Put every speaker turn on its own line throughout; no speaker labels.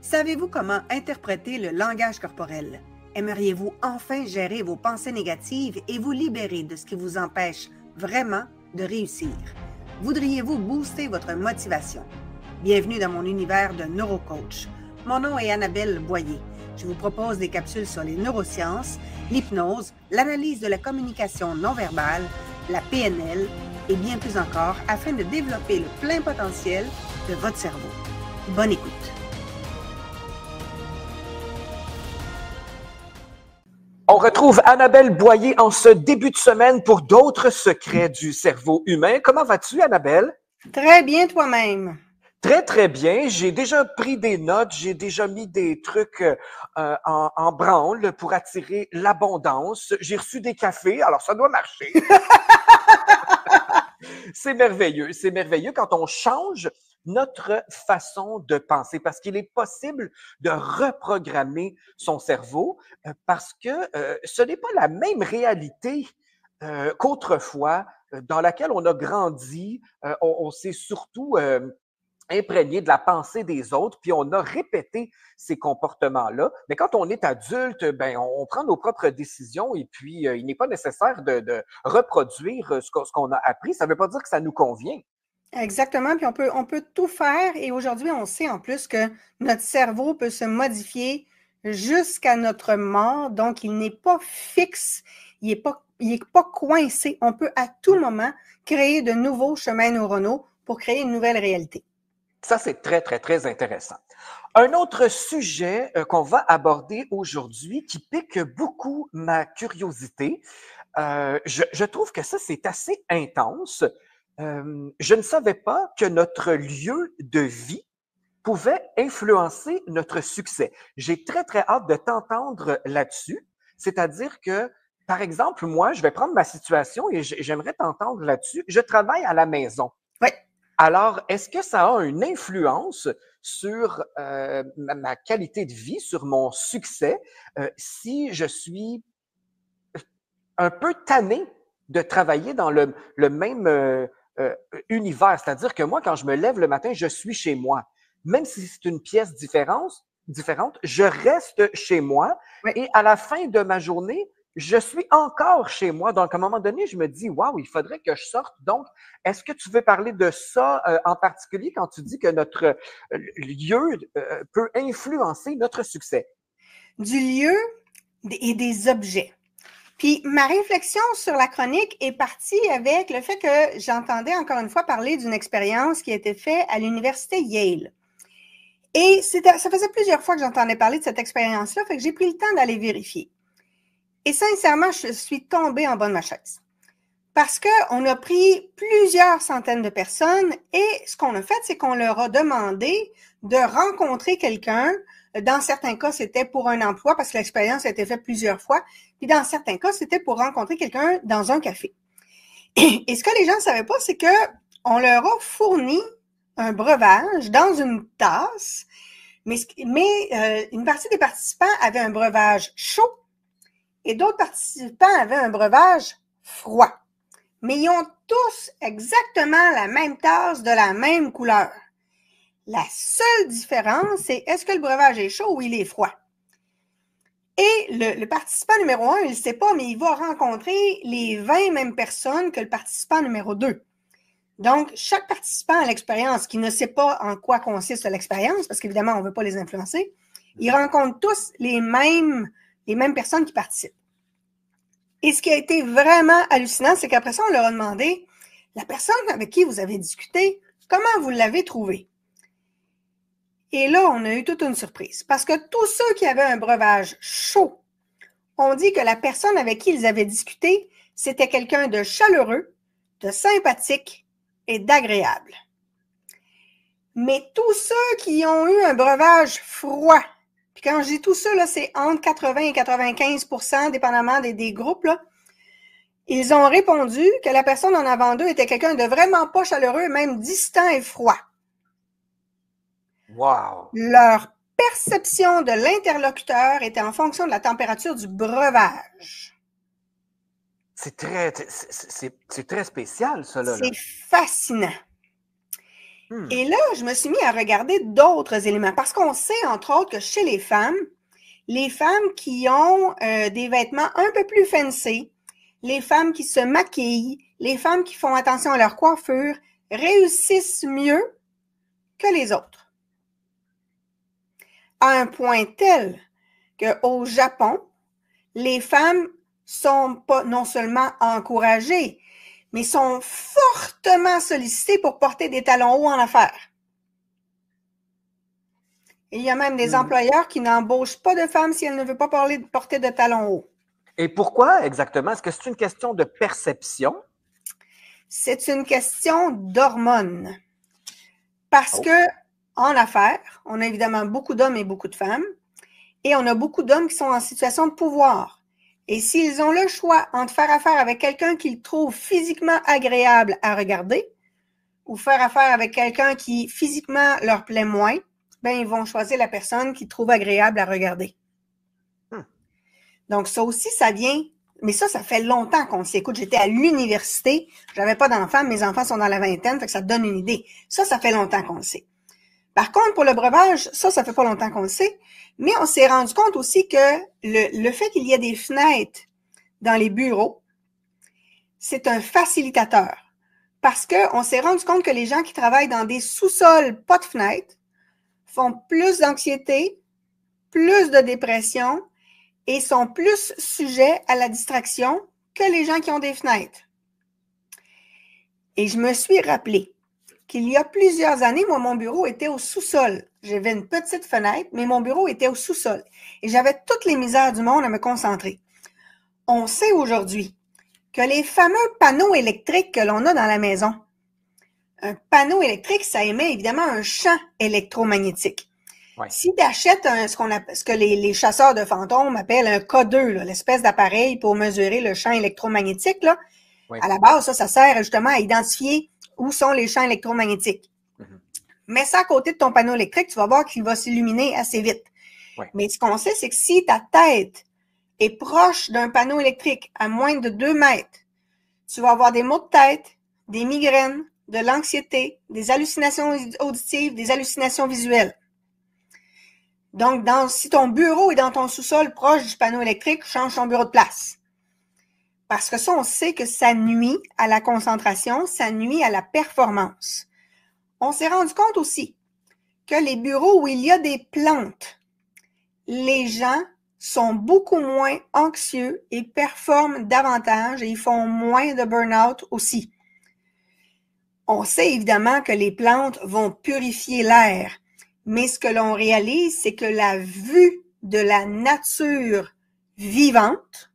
Savez-vous comment interpréter le langage corporel? Aimeriez-vous enfin gérer vos pensées négatives et vous libérer de ce qui vous empêche vraiment de réussir? Voudriez-vous booster votre motivation? Bienvenue dans mon univers de neurocoach. Mon nom est Annabelle Boyer. Je vous propose des capsules sur les neurosciences, l'hypnose, l'analyse de la communication non verbale, la PNL et bien plus encore afin de développer le plein potentiel de votre cerveau. Bonne écoute!
On retrouve Annabelle Boyer en ce début de semaine pour d'autres secrets du cerveau humain. Comment vas-tu, Annabelle?
Très bien toi-même.
Très, très bien. J'ai déjà pris des notes, j'ai déjà mis des trucs en branle pour attirer l'abondance. J'ai reçu des cafés, alors ça doit marcher. C'est merveilleux quand on change notre façon de penser, parce qu'il est possible de reprogrammer son cerveau, parce que ce n'est pas la même réalité qu'autrefois, dans laquelle on a grandi, on s'est surtout imprégné de la pensée des autres, puis on a répété ces comportements-là. Mais quand on est adulte, ben on prend nos propres décisions et puis il n'est pas nécessaire de reproduire ce qu'on a appris. Ça ne veut pas dire que ça nous convient.
Exactement, puis on peut tout faire et aujourd'hui, on sait en plus que notre cerveau peut se modifier jusqu'à notre mort, donc il n'est pas fixe, il est pas coincé. On peut à tout moment créer de nouveaux chemins neuronaux pour créer une nouvelle réalité.
Ça, c'est très, très, très intéressant. Un autre sujet qu'on va aborder aujourd'hui qui pique beaucoup ma curiosité, je trouve que ça, c'est assez intense. Je ne savais pas que notre lieu de vie pouvait influencer notre succès. J'ai très, très hâte de t'entendre là-dessus. C'est-à-dire que, par exemple, moi, je vais prendre ma situation et j'aimerais t'entendre là-dessus. Je travaille à la maison.
Oui.
Alors, est-ce que ça a une influence sur ma qualité de vie, sur mon succès, si je suis un peu tanné de travailler dans le même univers? C'est-à-dire que moi, quand je me lève le matin, je suis chez moi. Même si c'est une pièce différente, je reste chez moi
Oui.
et à la fin de ma journée, je suis encore chez moi. Donc, à un moment donné, je me dis, waouh, il faudrait que je sorte. Donc, est-ce que tu veux parler de ça en particulier quand tu dis que notre lieu peut influencer notre succès?
Du lieu et des objets. Puis ma réflexion sur la chronique est partie avec le fait que j'entendais encore une fois parler d'une expérience qui a été faite à l'université Yale. Et ça faisait plusieurs fois que j'entendais parler de cette expérience-là, fait que j'ai pris le temps d'aller vérifier. Et sincèrement, je suis tombée en bas de ma chaise. Parce qu'on a pris plusieurs centaines de personnes et ce qu'on a fait, c'est qu'on leur a demandé de rencontrer quelqu'un. Dans certains cas, c'était pour un emploi parce que l'expérience a été faite plusieurs fois. Puis dans certains cas, c'était pour rencontrer quelqu'un dans un café. Et ce que les gens ne savaient pas, c'est qu'on leur a fourni un breuvage dans une tasse, mais une partie des participants avaient un breuvage chaud et d'autres participants avaient un breuvage froid. Mais ils ont tous exactement la même tasse de la même couleur. La seule différence, c'est est-ce que le breuvage est chaud ou il est froid? Et le participant numéro 1, il ne sait pas, mais il va rencontrer les 20 mêmes personnes que le participant numéro 2. Donc, chaque participant à l'expérience qui ne sait pas en quoi consiste l'expérience, parce qu'évidemment, on ne veut pas les influencer, ils rencontrent tous les mêmes personnes qui participent. Et ce qui a été vraiment hallucinant, c'est qu'après ça, on leur a demandé, la personne avec qui vous avez discuté, comment vous l'avez trouvée? Et là, on a eu toute une surprise. Parce que tous ceux qui avaient un breuvage chaud ont dit que la personne avec qui ils avaient discuté, c'était quelqu'un de chaleureux, de sympathique et d'agréable. Mais tous ceux qui ont eu un breuvage froid, puis quand je dis tout ça, là, c'est entre 80 et 95%, dépendamment des groupes, là, ils ont répondu que la personne en avant d'eux était quelqu'un de vraiment pas chaleureux, même distant et froid.
Wow!
Leur perception de l'interlocuteur était en fonction de la température du breuvage.
C'est très spécial, ça, là.
C'est fascinant.
Hmm.
Et là, je me suis mis à regarder d'autres éléments parce qu'on sait, entre autres, que chez les femmes qui ont des vêtements un peu plus fancy, les femmes qui se maquillent, les femmes qui font attention à leur coiffure, réussissent mieux que les autres. À un point tel qu'au Japon, les femmes sont pas non seulement encouragées, mais sont fortement sollicitées pour porter des talons hauts en affaires. Il y a même des employeurs qui n'embauchent pas de femmes si elles ne veulent pas porter de talons hauts.
Et pourquoi exactement? Est-ce que c'est une question de perception?
C'est une question d'hormones. Parce que en affaires, on a évidemment beaucoup d'hommes et beaucoup de femmes, et on a beaucoup d'hommes qui sont en situation de pouvoir. Et s'ils ont le choix entre faire affaire avec quelqu'un qu'ils trouvent physiquement agréable à regarder, ou faire affaire avec quelqu'un qui physiquement leur plaît moins, ben ils vont choisir la personne qu'ils trouvent agréable à regarder. Donc ça aussi, ça vient, mais ça fait longtemps qu'on le sait. Écoute, j'étais à l'université, j'avais pas d'enfants, mes enfants sont dans la vingtaine, fait que ça te donne une idée. Ça fait longtemps qu'on le sait. Par contre, pour le breuvage, ça fait pas longtemps qu'on le sait, mais on s'est rendu compte aussi que le fait qu'il y ait des fenêtres dans les bureaux, c'est un facilitateur. Parce qu'on s'est rendu compte que les gens qui travaillent dans des sous-sols pas de fenêtres font plus d'anxiété, plus de dépression et sont plus sujets à la distraction que les gens qui ont des fenêtres. Et je me suis rappelé qu'il y a plusieurs années, moi, mon bureau était au sous-sol. J'avais une petite fenêtre, mais mon bureau était au sous-sol. Et j'avais toutes les misères du monde à me concentrer. On sait aujourd'hui que les fameux panneaux électriques que l'on a dans la maison, un panneau électrique, ça émet évidemment un champ électromagnétique.
Ouais.
Si tu achètes ce que les chasseurs de fantômes appellent un K2, l'espèce d'appareil pour mesurer le champ électromagnétique, là, à la base, ça sert justement à identifier où sont les champs électromagnétiques. Mets ça à côté de ton panneau électrique, tu vas voir qu'il va s'illuminer assez vite. Ouais. Mais ce qu'on sait, c'est que si ta tête est proche d'un panneau électrique à moins de 2 mètres, tu vas avoir des maux de tête, des migraines, de l'anxiété, des hallucinations auditives, des hallucinations visuelles. Donc, si ton bureau est dans ton sous-sol proche du panneau électrique, change ton bureau de place. Parce que ça, on sait que ça nuit à la concentration, ça nuit à la performance. On s'est rendu compte aussi que les bureaux où il y a des plantes, les gens sont beaucoup moins anxieux et performent davantage et ils font moins de burn-out aussi. On sait évidemment que les plantes vont purifier l'air, mais ce que l'on réalise, c'est que la vue de la nature vivante,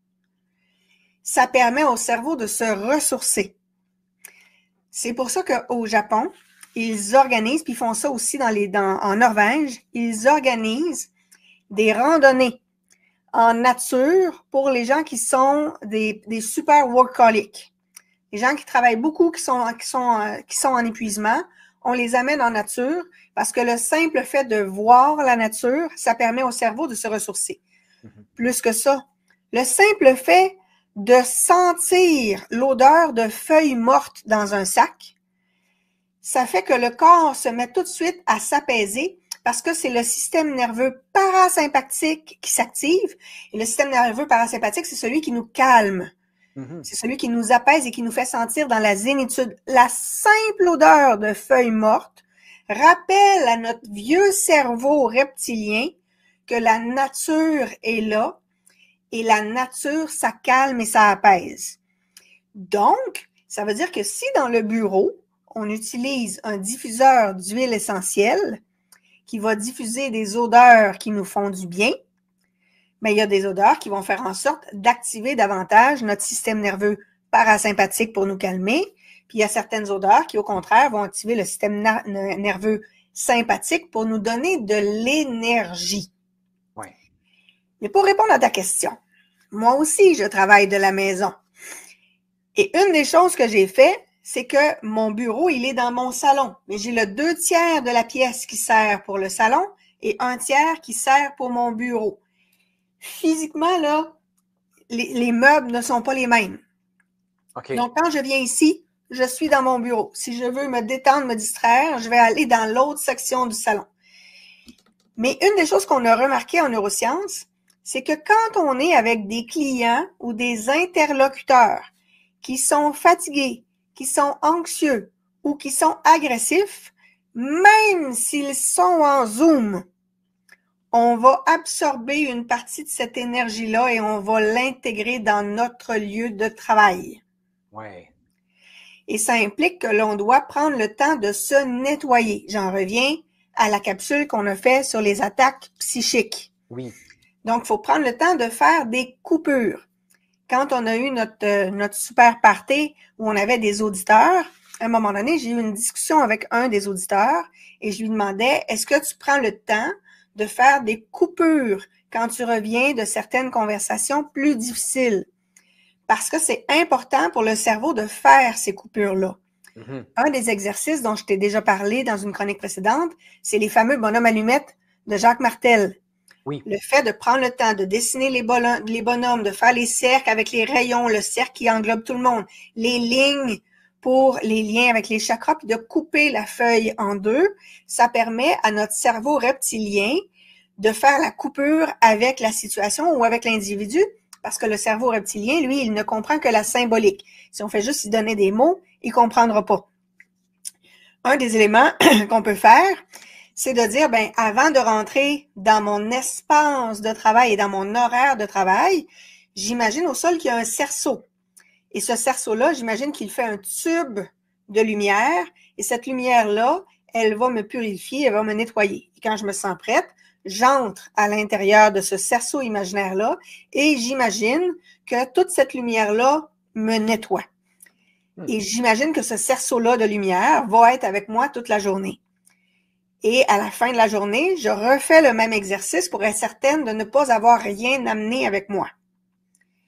ça permet au cerveau de se ressourcer. C'est pour ça qu'au Japon, ils organisent, puis ils font ça aussi en Norvège, ils organisent des randonnées en nature pour les gens qui sont des super workaholics. Les gens qui travaillent beaucoup, qui sont en épuisement, on les amène en nature parce que le simple fait de voir la nature, ça permet au cerveau de se ressourcer. Plus que ça, le simple fait de sentir l'odeur de feuilles mortes dans un sac, ça fait que le corps se met tout de suite à s'apaiser parce que c'est le système nerveux parasympathique qui s'active. Et le système nerveux parasympathique, c'est celui qui nous calme. C'est celui qui nous apaise et qui nous fait sentir dans la zénitude. La simple odeur de feuilles mortes rappelle à notre vieux cerveau reptilien que la nature est là et la nature, ça calme et ça apaise. Donc, ça veut dire que si dans le bureau, on utilise un diffuseur d'huile essentielle qui va diffuser des odeurs qui nous font du bien, mais il y a des odeurs qui vont faire en sorte d'activer davantage notre système nerveux parasympathique pour nous calmer. Puis il y a certaines odeurs qui, au contraire, vont activer le système nerveux sympathique pour nous donner de l'énergie.
Ouais.
Mais pour répondre à ta question, moi aussi, je travaille de la maison. Et une des choses que j'ai fait, c'est que mon bureau, il est dans mon salon. Mais j'ai le 2/3 de la pièce qui sert pour le salon et 1/3 qui sert pour mon bureau. Physiquement, là, les meubles ne sont pas les mêmes.
Okay.
Donc, quand je viens ici, je suis dans mon bureau. Si je veux me détendre, me distraire, je vais aller dans l'autre section du salon. Mais une des choses qu'on a remarqué en neurosciences, c'est que quand on est avec des clients ou des interlocuteurs qui sont fatigués, qui sont anxieux ou qui sont agressifs, même s'ils sont en Zoom, on va absorber une partie de cette énergie-là et on va l'intégrer dans notre lieu de travail.
Ouais.
Et ça implique que l'on doit prendre le temps de se nettoyer. J'en reviens à la capsule qu'on a fait sur les attaques psychiques.
Oui.
Donc, il faut prendre le temps de faire des coupures. Quand on a eu notre super party où on avait des auditeurs, à un moment donné, j'ai eu une discussion avec un des auditeurs et je lui demandais, est-ce que tu prends le temps de faire des coupures quand tu reviens de certaines conversations plus difficiles? Parce que c'est important pour le cerveau de faire ces coupures-là.
Mm-hmm.
Un des exercices dont je t'ai déjà parlé dans une chronique précédente, c'est les fameux bonhommes allumettes de Jacques Martel.
Oui.
Le fait de prendre le temps de dessiner les bonhommes, de faire les cercles avec les rayons, le cercle qui englobe tout le monde, les lignes pour les liens avec les chakras, puis de couper la feuille en deux, ça permet à notre cerveau reptilien de faire la coupure avec la situation ou avec l'individu, parce que le cerveau reptilien, lui, il ne comprend que la symbolique. Si on fait juste lui donner des mots, il comprendra pas. Un des éléments qu'on peut faire, c'est de dire, ben, avant de rentrer dans mon espace de travail et dans mon horaire de travail, j'imagine au sol qu'il y a un cerceau. Et ce cerceau-là, j'imagine qu'il fait un tube de lumière. Et cette lumière-là, elle va me purifier, elle va me nettoyer. Et quand je me sens prête, j'entre à l'intérieur de ce cerceau imaginaire-là et j'imagine que toute cette lumière-là me nettoie. Et j'imagine que ce cerceau-là de lumière va être avec moi toute la journée. Et à la fin de la journée, je refais le même exercice pour être certaine de ne pas avoir rien amené avec moi.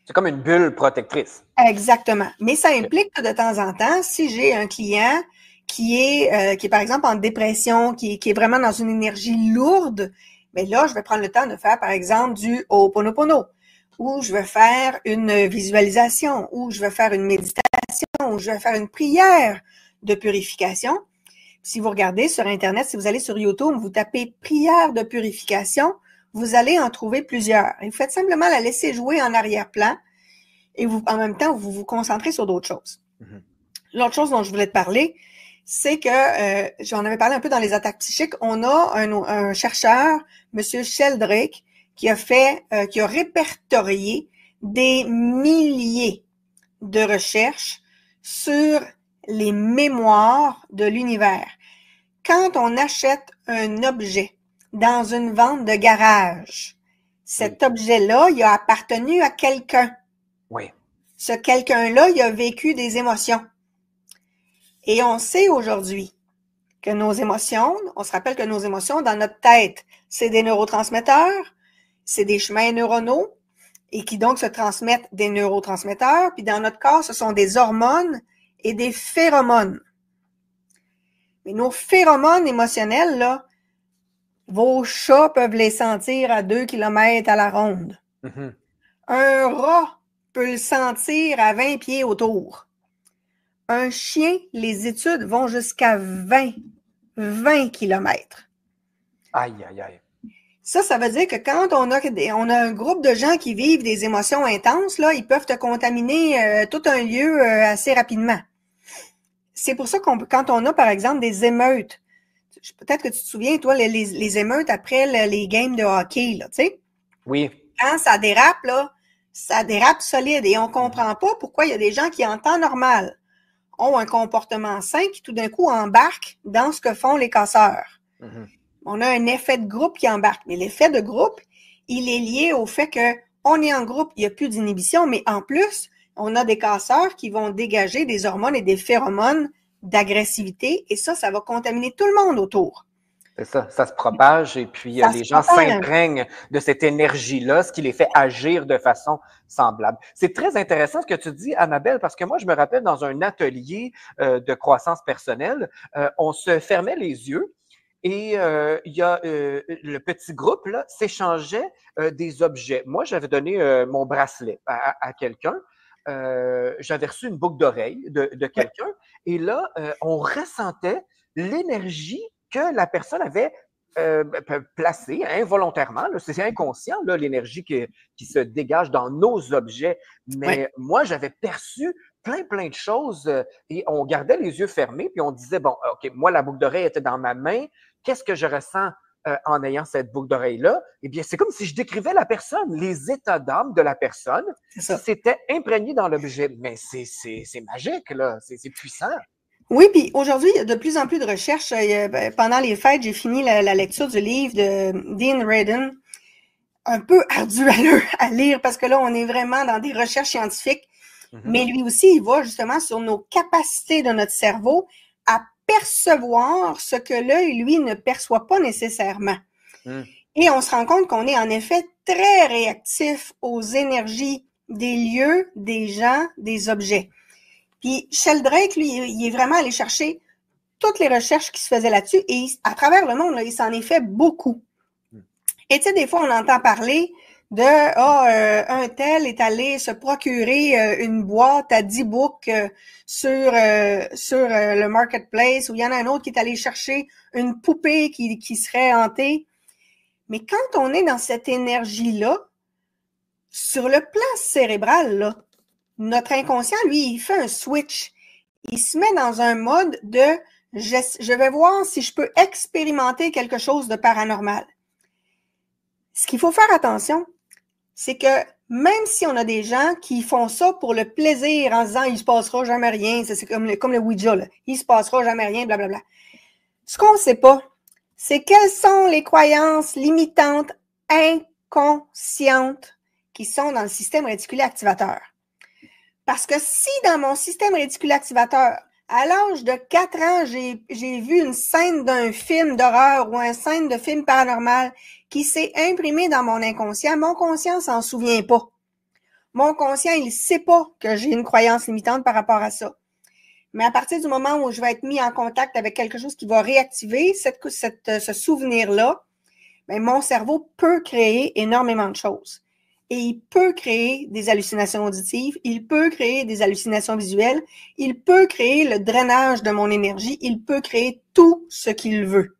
C'est comme une bulle protectrice.
Exactement. Mais ça implique que de temps en temps, si j'ai un client qui est par exemple en dépression, qui est vraiment dans une énergie lourde, mais là, je vais prendre le temps de faire, par exemple, du Ho'oponopono, ou je vais faire une visualisation, ou je vais faire une méditation, ou je vais faire une prière de purification. Si vous regardez sur Internet, si vous allez sur YouTube, vous tapez prière de purification, vous allez en trouver plusieurs. Et vous faites simplement la laisser jouer en arrière-plan et vous, en même temps, vous vous concentrez sur d'autres choses. Mm-hmm. L'autre chose dont je voulais te parler, c'est que j'en avais parlé un peu dans les attaques psychiques. On a un chercheur, M. Sheldrake, qui a répertorié des milliers de recherches sur les mémoires de l'univers. Quand on achète un objet dans une vente de garage, cet objet-là, il a appartenu à quelqu'un.
Oui.
Ce quelqu'un-là, il a vécu des émotions. Et on sait aujourd'hui que nos émotions, on se rappelle que nos émotions dans notre tête, c'est des neurotransmetteurs, c'est des chemins neuronaux et qui donc se transmettent des neurotransmetteurs. Puis dans notre corps, ce sont des hormones et des phéromones. Mais nos phéromones émotionnels, là, vos chats peuvent les sentir à 2 km à la ronde. Mm-hmm. Un rat peut le sentir à 20 pieds autour. Un chien, les études vont jusqu'à 20 km.
Aïe, aïe, aïe.
Ça veut dire que quand on a un groupe de gens qui vivent des émotions intenses, là, ils peuvent te contaminer tout un lieu assez rapidement. C'est pour ça quand on a, par exemple, des émeutes, peut-être que tu te souviens, toi, les émeutes après les games de hockey, là, tu sais?
Oui.
Quand ça dérape, là, ça dérape solide et on comprend pas pourquoi il y a des gens qui, en temps normal, ont un comportement sain qui, tout d'un coup, embarquent dans ce que font les casseurs. Mm-hmm. On a un effet de groupe qui embarque. Mais l'effet de groupe, il est lié au fait qu'on est en groupe, il n'y a plus d'inhibition, mais en plus, on a des casseurs qui vont dégager des hormones et des phéromones d'agressivité et ça va contaminer tout le monde autour.
C'est ça, ça se propage et puis les gens s'imprègnent de cette énergie-là, ce qui les fait agir de façon semblable. C'est très intéressant ce que tu dis, Annabelle, parce que moi, je me rappelle dans un atelier de croissance personnelle, on se fermait les yeux et il y a le petit groupe là s'échangeait des objets. Moi, j'avais donné mon bracelet à quelqu'un. j'avais reçu une boucle d'oreille de quelqu'un et là, on ressentait l'énergie que la personne avait placée involontairement. C'est inconscient, l'énergie qui se dégage dans nos objets. Mais moi, j'avais perçu plein de choses et on gardait les yeux fermés puis on disait, bon, OK, moi, la boucle d'oreille était dans ma main. Qu'est-ce que je ressens en ayant cette boucle d'oreille-là? Eh bien, c'est comme si je décrivais la personne, les états d'âme de la personne qui s'était imprégné dans l'objet. Mais c'est magique, là. C'est puissant.
Oui, puis aujourd'hui, il y a de plus en plus de recherches. Pendant les fêtes, j'ai fini la lecture du livre de Dean Radin, un peu ardu à lire parce que là, on est vraiment dans des recherches scientifiques. Mais lui aussi, il va justement sur nos capacités de notre cerveau à percevoir ce que l'œil, lui, ne perçoit pas nécessairement. Et on se rend compte qu'on est en effet très réactif aux énergies des lieux, des gens, des objets. Puis Sheldrake, lui, il est vraiment allé chercher toutes les recherches qui se faisaient là-dessus et à travers le monde, là, il s'en est fait beaucoup. Et tu sais, des fois, on entend parler de un tel est allé se procurer une boîte à 10 books sur le marketplace, ou il y en a un autre qui est allé chercher une poupée qui serait hantée. Mais quand on est dans cette énergie-là, sur le plan cérébral, là, notre inconscient, lui, il fait un switch. Il se met dans un mode de je vais voir si je peux expérimenter quelque chose de paranormal. Ce qu'il faut faire attention, c'est que même si on a des gens qui font ça pour le plaisir en se disant il se passera jamais rien, c'est comme le Ouija, là, il se passera jamais rien, blablabla. Ce qu'on ne sait pas, c'est quelles sont les croyances limitantes inconscientes qui sont dans le système réticulé activateur. Parce que si dans mon système réticulé activateur, à l'âge de 4 ans, j'ai vu une scène d'un film d'horreur ou une scène de film paranormal qui s'est imprimée dans mon inconscient, mon conscient s'en souvient pas. Mon conscient, il sait pas que j'ai une croyance limitante par rapport à ça. Mais à partir du moment où je vais être mis en contact avec quelque chose qui va réactiver ce souvenir-là, bien, mon cerveau peut créer énormément de choses. Et il peut créer des hallucinations auditives, il peut créer des hallucinations visuelles, il peut créer le drainage de mon énergie, il peut créer tout ce qu'il veut.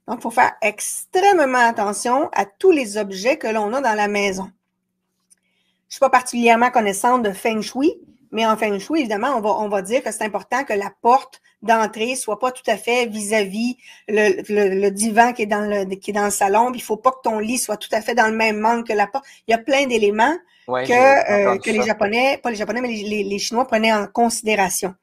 Donc, il faut faire extrêmement attention à tous les objets que l'on a dans la maison. Je ne suis pas particulièrement connaissante de Feng Shui, mais en Feng Shui, évidemment, on va dire que c'est important que la porte d'entrée soit pas tout à fait vis-à-vis le divan qui est dans le salon. Puis il faut pas que ton lit soit tout à fait dans le même angle que la porte. Il y a plein d'éléments que les Japonais, pas les Japonais, mais les Chinois prenaient en considération.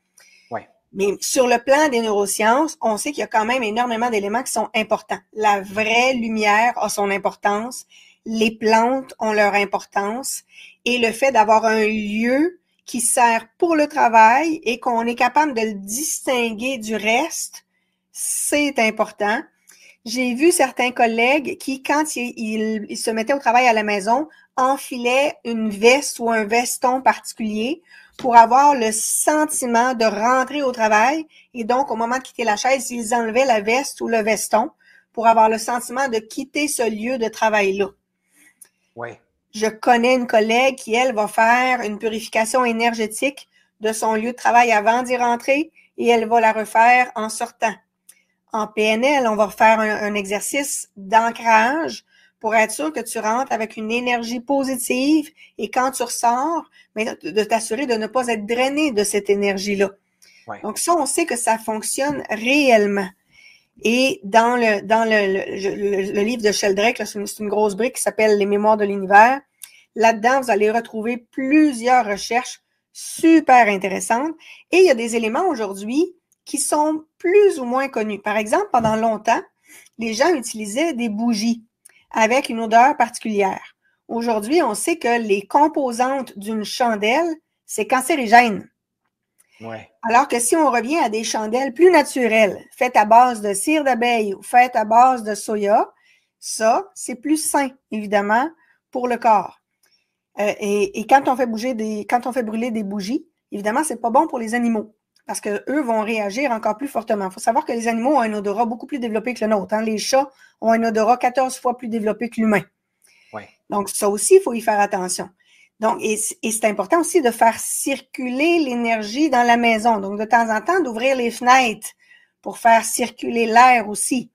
Ouais.
Mais sur le plan des neurosciences, on sait qu'il y a quand même énormément d'éléments qui sont importants. La vraie lumière a son importance. Les plantes ont leur importance. Et le fait d'avoir un lieu qui sert pour le travail et qu'on est capable de le distinguer du reste, c'est important. J'ai vu certains collègues qui, quand ils se mettaient au travail à la maison, enfilaient une veste ou un veston particulier pour avoir le sentiment de rentrer au travail. Et donc, au moment de quitter la chaise, ils enlevaient la veste ou le veston pour avoir le sentiment de quitter ce lieu de travail-là.
Oui.
Je connais une collègue qui, elle, va faire une purification énergétique de son lieu de travail avant d'y rentrer et elle va la refaire en sortant. En PNL, on va faire un exercice d'ancrage pour être sûr que tu rentres avec une énergie positive et quand tu ressors, de t'assurer de ne pas être drainé de cette énergie-là. Ouais. Donc ça, on sait que ça fonctionne réellement. Et dans le livre de Sheldrake, c'est une grosse brique qui s'appelle « Les mémoires de l'univers ». Là-dedans, vous allez retrouver plusieurs recherches super intéressantes. Et il y a des éléments aujourd'hui qui sont plus ou moins connus. Par exemple, pendant longtemps, les gens utilisaient des bougies avec une odeur particulière. Aujourd'hui, on sait que les composantes d'une chandelle, c'est cancérigène.
Ouais.
Alors que si on revient à des chandelles plus naturelles, faites à base de cire d'abeille ou faites à base de soya, ça, c'est plus sain, évidemment, pour le corps. Et quand on fait brûler des bougies, évidemment, c'est pas bon pour les animaux parce que eux vont réagir encore plus fortement. Il faut savoir que les animaux ont un odorat beaucoup plus développé que le nôtre. Hein? Les chats ont un odorat 14 fois plus développé que l'humain.
Ouais.
Donc, ça aussi, il faut y faire attention. Donc, et c'est important aussi de faire circuler l'énergie dans la maison. Donc, de temps en temps, d'ouvrir les fenêtres pour faire circuler l'air aussi.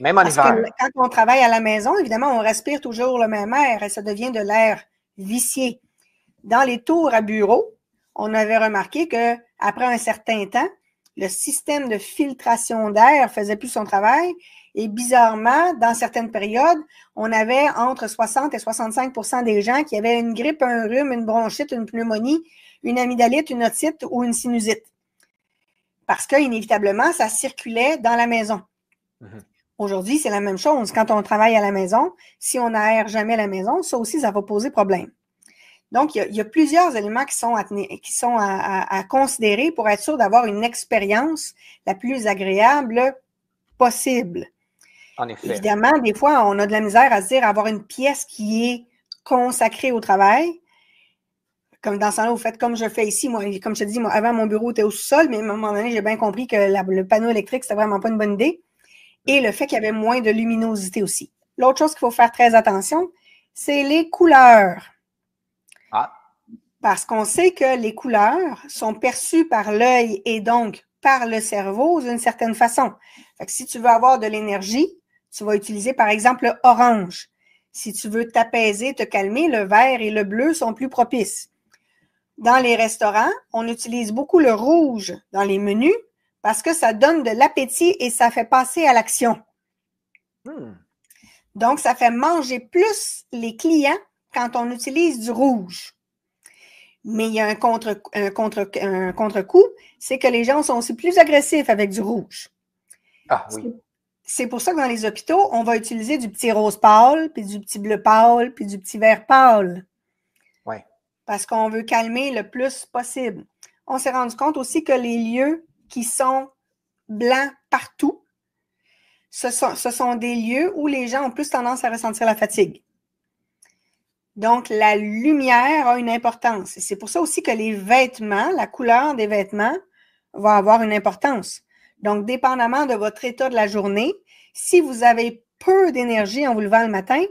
Même en
Parce
hiver.
que quand on travaille à la maison, évidemment, on respire toujours le même air et ça devient de l'air vicié. Dans les tours à bureau, on avait remarqué que après un certain temps, le système de filtration d'air faisait plus son travail et bizarrement, dans certaines périodes, on avait entre 60 et 65% des gens qui avaient une grippe, un rhume, une bronchite, une pneumonie, une amygdalite, une otite ou une sinusite. Parce qu'inévitablement, ça circulait dans la maison. Mm-hmm. Aujourd'hui, c'est la même chose. Quand on travaille à la maison, si on n'aère jamais la maison, ça aussi, ça va poser problème. Donc, il y a plusieurs éléments qui sont à considérer pour être sûr d'avoir une expérience la plus agréable possible.
En effet.
Évidemment, des fois, on a de la misère à se dire avoir une pièce qui est consacrée au travail. Comme dans ce temps-là, vous faites comme je fais ici. Moi, comme je te dis, moi, avant, mon bureau était au sous-sol, mais à un moment donné, j'ai bien compris que le panneau électrique, c'était vraiment pas une bonne idée. Et le fait qu'il y avait moins de luminosité aussi. L'autre chose qu'il faut faire très attention, c'est les couleurs.
Ah.
Parce qu'on sait que les couleurs sont perçues par l'œil et donc par le cerveau d'une certaine façon. Fait que si tu veux avoir de l'énergie, tu vas utiliser par exemple le orange. Si tu veux t'apaiser, te calmer, le vert et le bleu sont plus propices. Dans les restaurants, on utilise beaucoup le rouge dans les menus parce que ça donne de l'appétit et ça fait passer à l'action. Donc, ça fait manger plus les clients quand on utilise du rouge. Mais il y a un contre-coup, c'est que les gens sont aussi plus agressifs avec du rouge.
Ah oui.
C'est pour ça que dans les hôpitaux, on va utiliser du petit rose pâle, puis du petit bleu pâle, puis du petit vert pâle.
Oui.
Parce qu'on veut calmer le plus possible. On s'est rendu compte aussi que les lieux qui sont blancs partout, ce sont des lieux où les gens ont plus tendance à ressentir la fatigue. Donc, la lumière a une importance. Et c'est pour ça aussi que les vêtements, la couleur des vêtements va avoir une importance. Donc, dépendamment de votre état de la journée, si vous avez peu d'énergie en vous levant le matin,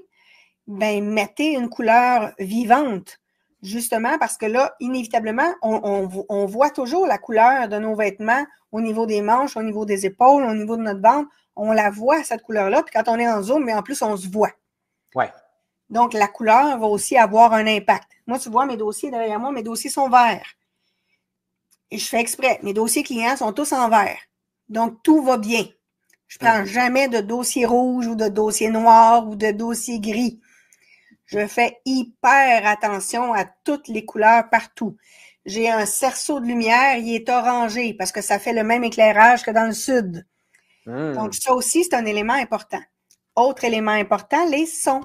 ben mettez une couleur vivante. Justement parce que là, inévitablement, on voit toujours la couleur de nos vêtements au niveau des manches, au niveau des épaules, au niveau de notre ventre. On la voit, cette couleur-là. Puis quand on est en Zoom, mais en plus, on se voit.
Ouais.
Donc, la couleur va aussi avoir un impact. Moi, tu vois, mes dossiers derrière moi, mes dossiers sont verts. Et je fais exprès. Mes dossiers clients sont tous en vert. Donc, tout va bien. Je prends jamais de dossier rouge ou de dossier noir ou de dossier gris. Je fais hyper attention à toutes les couleurs partout. J'ai un cerceau de lumière, il est orangé parce que ça fait le même éclairage que dans le sud. Donc, ça aussi, c'est un élément important. Autre élément important, les sons.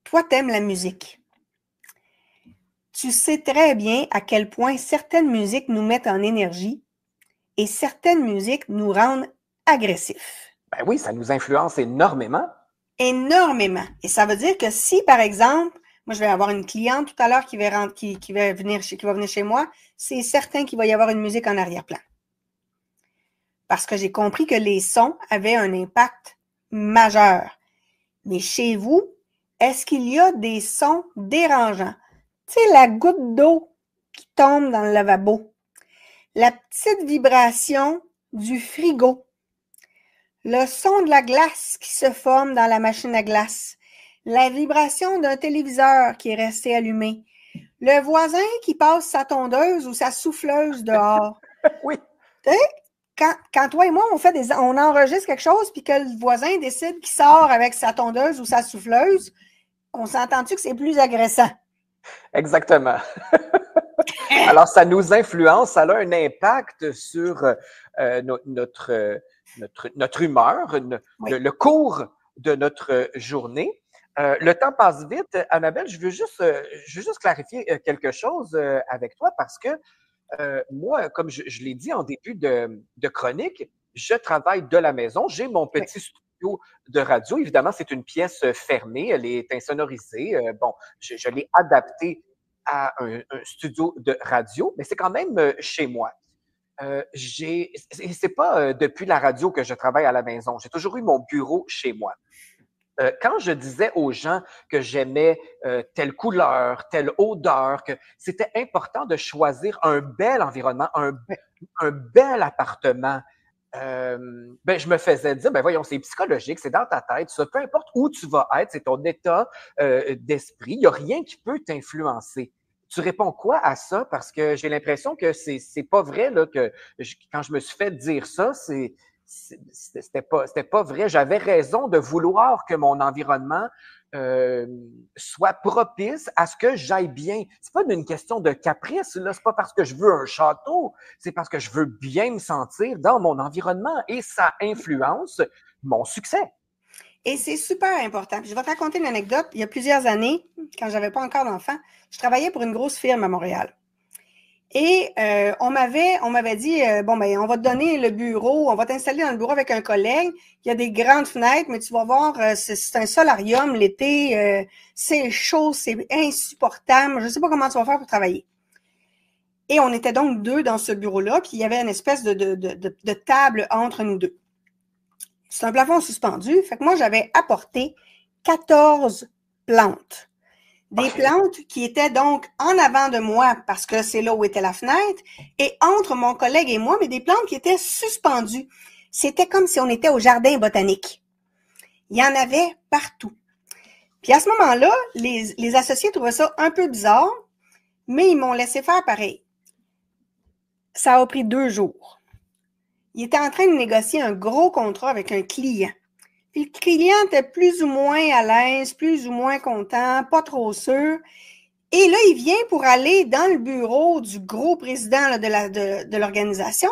Toi, t'aimes la musique. Tu sais très bien à quel point certaines musiques nous mettent en énergie et certaines musiques nous rendent agressifs.
Ben oui, ça nous influence énormément.
Énormément. Et ça veut dire que si, par exemple, moi, je vais avoir une cliente tout à l'heure qui va venir chez moi, c'est certain qu'il va y avoir une musique en arrière-plan. Parce que j'ai compris que les sons avaient un impact majeur. Mais chez vous, est-ce qu'il y a des sons dérangeants? Tu sais, la goutte d'eau qui tombe dans le lavabo, la petite vibration du frigo, le son de la glace qui se forme dans la machine à glace, la vibration d'un téléviseur qui est resté allumé, le voisin qui passe sa tondeuse ou sa souffleuse dehors.
Oui.
Tu sais, quand toi et moi, on enregistre quelque chose puis que le voisin décide qu'il sort avec sa tondeuse ou sa souffleuse, on s'entend-tu que c'est plus agressant?
Exactement. Alors, ça nous influence, ça a un impact sur notre humeur, le cours de notre journée. Le temps passe vite. Annabelle, je veux juste clarifier quelque chose avec toi parce que moi, comme je l'ai dit en début de chronique, je travaille de la maison. J'ai mon petit studio de radio. Évidemment, c'est une pièce fermée. Elle est insonorisée. Bon, je l'ai adaptée à un studio de radio, mais c'est quand même chez moi. C'est pas depuis la radio que je travaille à la maison. J'ai toujours eu mon bureau chez moi. quand je disais aux gens que j'aimais telle couleur, telle odeur, que c'était important de choisir un bel environnement, un bel appartement, ben, je me faisais dire, ben voyons, c'est psychologique, c'est dans ta tête, ça, peu importe où tu vas être, c'est ton état d'esprit, il n'y a rien qui peut t'influencer. Tu réponds quoi à ça? Parce que j'ai l'impression que c'est pas vrai là, que quand je me suis fait dire ça, c'était pas vrai. J'avais raison de vouloir que mon environnement soit propice à ce que j'aille bien. C'est pas une question de caprice, là. C'est pas parce que je veux un château, c'est parce que je veux bien me sentir dans mon environnement et ça influence mon succès.
Et c'est super important. Je vais te raconter une anecdote. Il y a plusieurs années, quand j'avais pas encore d'enfant, je travaillais pour une grosse firme à Montréal. Et on m'avait dit, bon, ben, on va te donner le bureau, on va t'installer dans le bureau avec un collègue. Il y a des grandes fenêtres, mais tu vas voir, c'est un solarium l'été, c'est chaud, c'est insupportable. Je ne sais pas comment tu vas faire pour travailler. Et on était donc 2 dans ce bureau-là, puis il y avait une espèce de table entre nous 2. C'est un plafond suspendu. Fait que moi, j'avais apporté 14 plantes. Des plantes qui étaient donc en avant de moi parce que c'est là où était la fenêtre et entre mon collègue et moi, mais des plantes qui étaient suspendues. C'était comme si on était au jardin botanique. Il y en avait partout. Puis à ce moment-là, les associés trouvaient ça un peu bizarre, mais ils m'ont laissé faire pareil. Ça a pris 2 jours. Ils étaient en train de négocier un gros contrat avec un client. Puis le client était plus ou moins à l'aise, plus ou moins content, pas trop sûr. Et là, il vient pour aller dans le bureau du gros président là, de l'organisation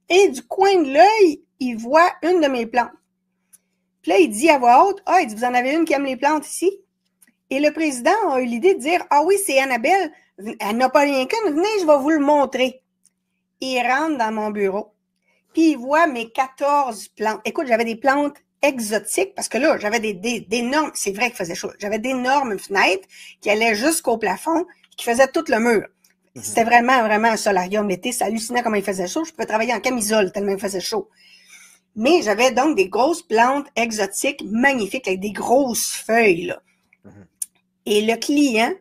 et du coin de l'œil, il voit une de mes plantes. Puis là, il dit à voix haute, « Ah, il dit, vous en avez une qui aime les plantes ici? » Et le président a eu l'idée de dire, « Ah oui, c'est Annabelle, elle n'a pas rien qu'une, venez, je vais vous le montrer. » Il rentre dans mon bureau, puis il voit mes 14 plantes. Écoute, j'avais des plantes exotiques, parce que là, j'avais d'énormes, c'est vrai qu'il faisait chaud, j'avais d'énormes fenêtres qui allaient jusqu'au plafond, qui faisaient tout le mur. C'était vraiment un solarium l'été, ça hallucinait comment il faisait chaud, je pouvais travailler en camisole tellement il faisait chaud. Mais j'avais donc des grosses plantes exotiques magnifiques avec des grosses feuilles, là. Et le client,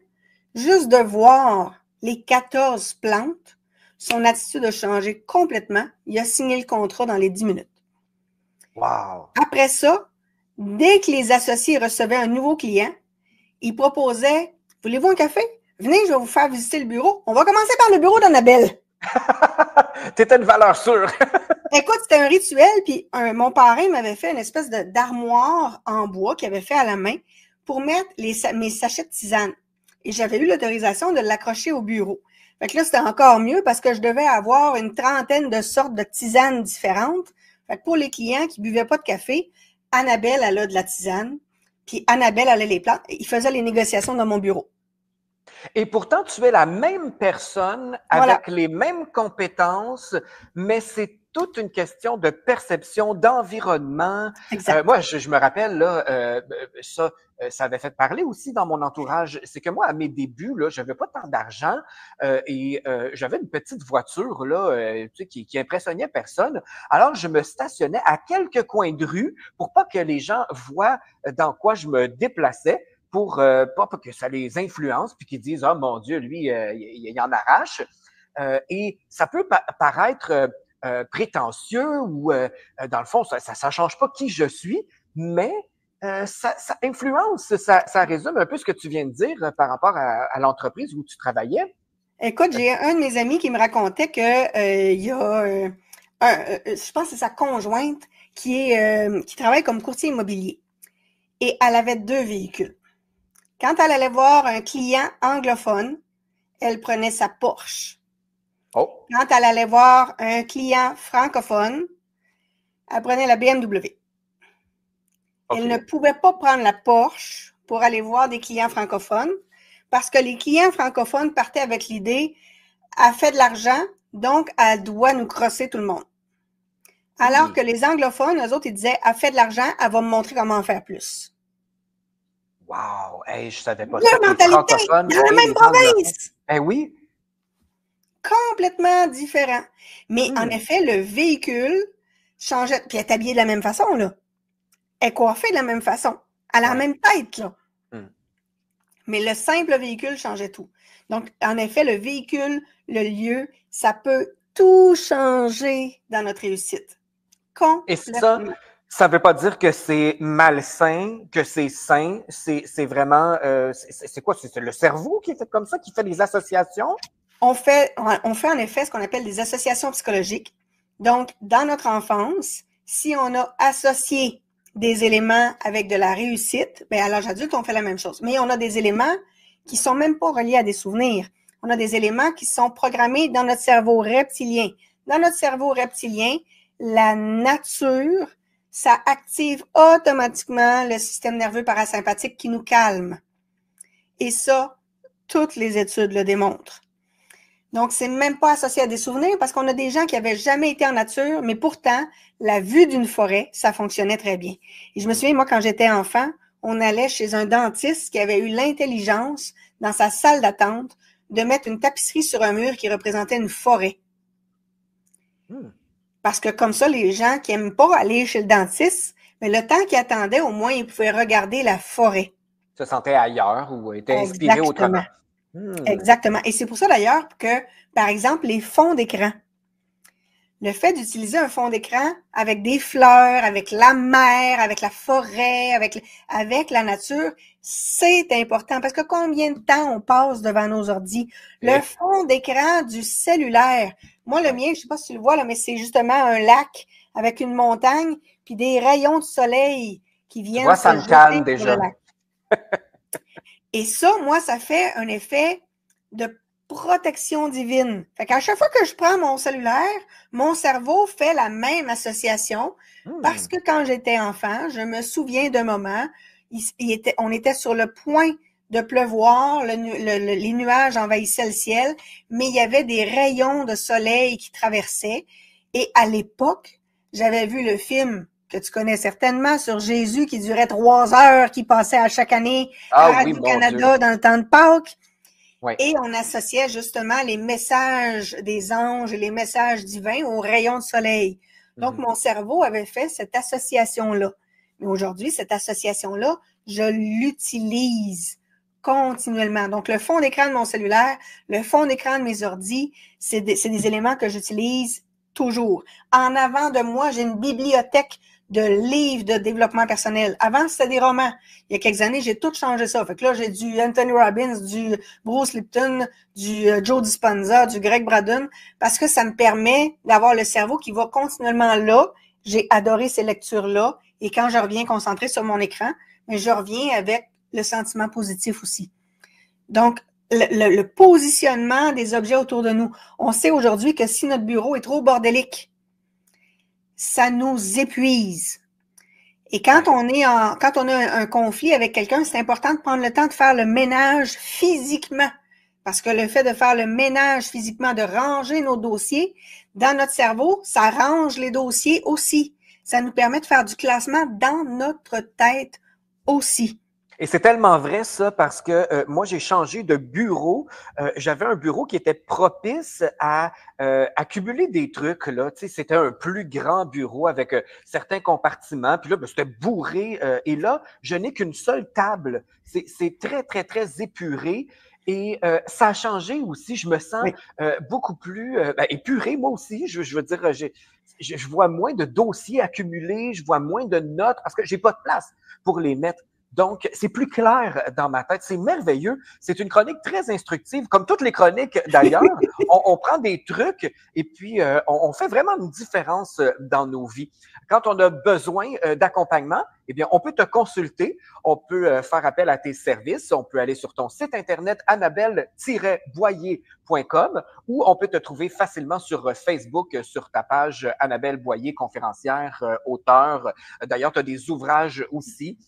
juste de voir les 14 plantes, son attitude a changé complètement. Il a signé le contrat dans les 10 minutes.
Wow!
Après ça, dès que les associés recevaient un nouveau client, ils proposaient « Voulez-vous un café? Venez, je vais vous faire visiter le bureau. On va commencer par le bureau d'Annabelle. »
T'étais une valeur sûre.
Écoute, c'était un rituel, puis mon parrain m'avait fait une espèce d'armoire en bois qu'il avait fait à la main pour mettre mes sachets de tisane. Et j'avais eu l'autorisation de l'accrocher au bureau. Fait que là, c'était encore mieux parce que je devais avoir une trentaine de sortes de tisanes différentes. Fait que pour les clients qui buvaient pas de café, Annabelle, elle a de la tisane, puis Annabelle, elle a les plantes. Il faisait les négociations dans mon bureau.
Et pourtant, tu es la même personne
Voilà.
avec les mêmes compétences, mais c'est toute une question de perception, d'environnement.
Exact.
Moi, je me rappelle, là, ça avait fait parler aussi dans mon entourage. C'est que moi, à mes débuts, là, j'avais pas tant d'argent et j'avais une petite voiture là, tu sais, qui impressionnait personne. Alors, je me stationnais à quelques coins de rue pour pas que les gens voient dans quoi je me déplaçais, pour pas que ça les influence, puis qu'ils disent « Oh mon Dieu, lui, il en arrache. » Et ça peut paraître prétentieux ou, dans le fond, ça change pas qui je suis, mais ça influence, ça résume un peu ce que tu viens de dire par rapport à l'entreprise où tu travaillais.
Écoute, j'ai un de mes amis qui me racontait que il y a je pense que c'est sa conjointe qui travaille comme courtier immobilier. Et elle avait 2 véhicules. Quand elle allait voir un client anglophone, elle prenait sa Porsche.
Oh,
Quand elle allait voir un client francophone, elle prenait la BMW. Elle ne
OK.
pouvait pas prendre la Porsche pour aller voir des clients francophones parce que les clients francophones partaient avec l'idée, elle fait de l'argent, donc elle doit nous crosser tout le monde. Alors que les anglophones, eux autres, ils disaient, elle fait de l'argent, elle va me montrer comment en faire plus.
Wow! Hey, je savais pas ça,
Deux
que les
mentalités
francophones
dans la
et
même
les anglophones.
province!
Ben oui.
Complètement différent. Mais en effet, le véhicule changeait. Puis elle est habillée de la même façon, là. Elle est coiffée de la même façon. à la même tête, là.
Mm.
Mais le simple véhicule changeait tout. Donc, en effet, le véhicule, le lieu, ça peut tout changer dans notre réussite.
Et ça ne veut pas dire que c'est malsain, que c'est sain. C'est vraiment, c'est quoi? C'est le cerveau qui est fait comme ça, qui fait des associations?
On fait en effet ce qu'on appelle des associations psychologiques. Donc, dans notre enfance, si on a associé des éléments avec de la réussite, bien, à l'âge adulte, on fait la même chose. Mais on a des éléments qui sont même pas reliés à des souvenirs. On a des éléments qui sont programmés dans notre cerveau reptilien. Dans notre cerveau reptilien, la nature, ça active automatiquement le système nerveux parasympathique qui nous calme. Et ça, toutes les études le démontrent. Donc, c'est même pas associé à des souvenirs parce qu'on a des gens qui avaient jamais été en nature, mais pourtant, la vue d'une forêt, ça fonctionnait très bien. Et je me souviens, moi, quand j'étais enfant, on allait chez un dentiste qui avait eu l'intelligence, dans sa salle d'attente, de mettre une tapisserie sur un mur qui représentait une forêt. Parce que comme ça, les gens qui aiment pas aller chez le dentiste, mais le temps qu'ils attendaient, au moins, ils pouvaient regarder la forêt.
Se sentaient ailleurs ou étaient inspirés autrement.
Exactement. Et c'est pour ça d'ailleurs que, par exemple, les fonds d'écran, le fait d'utiliser un fond d'écran avec des fleurs, avec la mer, avec la forêt, avec la nature, c'est important parce que combien de temps on passe devant nos ordis? Le fond d'écran du cellulaire, moi le mien, je sais pas si tu le vois là, mais c'est justement un lac avec une montagne puis des rayons de soleil qui viennent
ça me calme déjà.
Et ça, moi, ça fait un effet de protection divine. Fait qu'à chaque fois que je prends mon cellulaire, mon cerveau fait la même association parce que quand j'étais enfant, je me souviens d'un moment, on était sur le point de pleuvoir, les nuages envahissaient le ciel, mais il y avait des rayons de soleil qui traversaient. Et à l'époque, j'avais vu le film que tu connais certainement, sur Jésus, qui durait 3 heures, qui passait à chaque année à Radio-Canada dans le temps de Pâques. Oui. Et on associait justement les messages des anges et les messages divins aux rayons de soleil. Donc, mon cerveau avait fait cette association-là. Mais aujourd'hui, cette association-là, je l'utilise continuellement. Donc, le fond d'écran de mon cellulaire, le fond d'écran de mes ordis, c'est des éléments que j'utilise toujours. En avant de moi, j'ai une bibliothèque de livres de développement personnel. Avant, c'était des romans. Il y a quelques années, j'ai tout changé ça. Fait que là, j'ai du Anthony Robbins, du Bruce Lipton, du Joe Dispenza, du Greg Braden, parce que ça me permet d'avoir le cerveau qui va continuellement là. J'ai adoré ces lectures-là. Et quand je reviens concentré sur mon écran, mais je reviens avec le sentiment positif aussi. Donc, le positionnement des objets autour de nous. On sait aujourd'hui que si notre bureau est trop bordélique, ça nous épuise. Et quand on a un conflit avec quelqu'un, c'est important de prendre le temps de faire le ménage physiquement. Parce que le fait de faire le ménage physiquement, de ranger nos dossiers, dans notre cerveau, ça range les dossiers aussi. Ça nous permet de faire du classement dans notre tête aussi.
Et c'est tellement vrai ça parce que moi j'ai changé de bureau. J'avais un bureau qui était propice à accumuler des trucs là. Tu sais, c'était un plus grand bureau avec certains compartiments. Puis là, ben, c'était bourré. Et là, je n'ai qu'une seule table. C'est très très très épuré. Et ça a changé aussi. Je me sens beaucoup plus épuré moi aussi. Je veux dire, je vois moins de dossiers accumulés, je vois moins de notes parce que j'ai pas de place pour les mettre. Donc, c'est plus clair dans ma tête. C'est merveilleux. C'est une chronique très instructive, comme toutes les chroniques d'ailleurs. On prend des trucs et puis on fait vraiment une différence dans nos vies. Quand on a besoin d'accompagnement, eh bien, on peut te consulter. On peut faire appel à tes services. On peut aller sur ton site internet annabelle-boyer.com ou on peut te trouver facilement sur Facebook, sur ta page Annabelle Boyer, conférencière, auteure. D'ailleurs, tu as des ouvrages aussi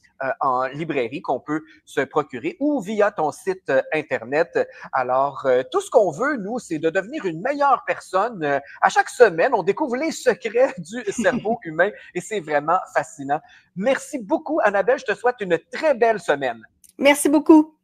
en librairie qu'on peut se procurer ou via ton site Internet. Alors, tout ce qu'on veut, nous, c'est de devenir une meilleure personne. À chaque semaine, on découvre les secrets du cerveau humain et c'est vraiment fascinant. Merci beaucoup, Annabelle. Je te souhaite une très belle semaine.
Merci beaucoup.